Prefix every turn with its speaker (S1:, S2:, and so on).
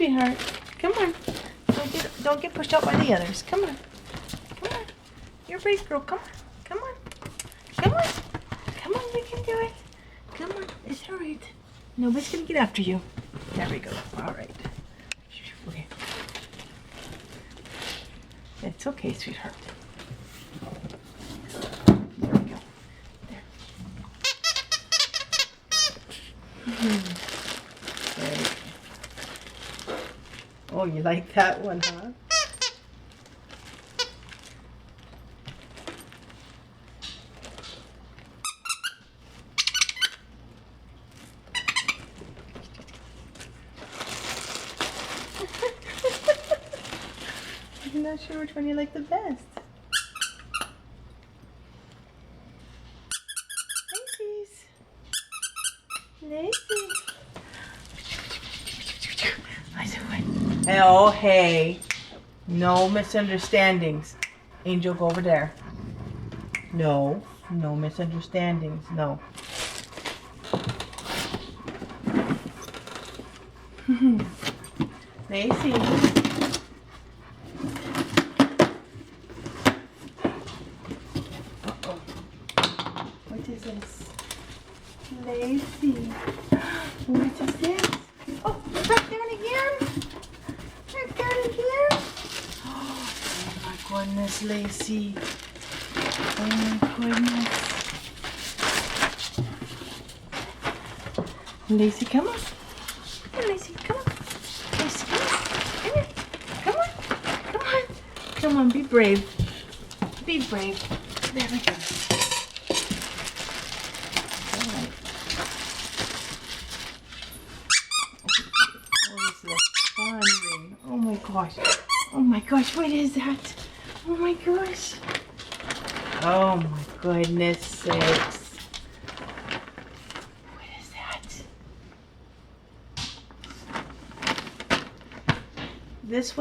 S1: sweetheart. Come on. Don't get pushed out by the others. Come on. Come on. You're a brave girl. Come on. Come on. Come on. Come on, we can do it. Come on. It's all right. Nobody's going to get after you. There we go. All right. Okay. It's okay, sweetheart. There we go. There. There we go. Oh, you like that one, huh? I'm not sure which one you like the best. Lacy's. Lacy. Oh, hey. No misunderstandings. Angel, go over there. No. No misunderstandings. No. Lacy. What is this? Lacy. What is this? Oh, it's back down again? Back down again? Oh my goodness, Lacy. Oh my goodness. Lacy, come on. Come on, Lacy, come on. Lacy, come on. Come here. Come on. Come on. Come on, be brave. Be brave. There we go. Oh my gosh. Oh my gosh, what is that? Oh my gosh. Oh my goodness sakes. What is that? This was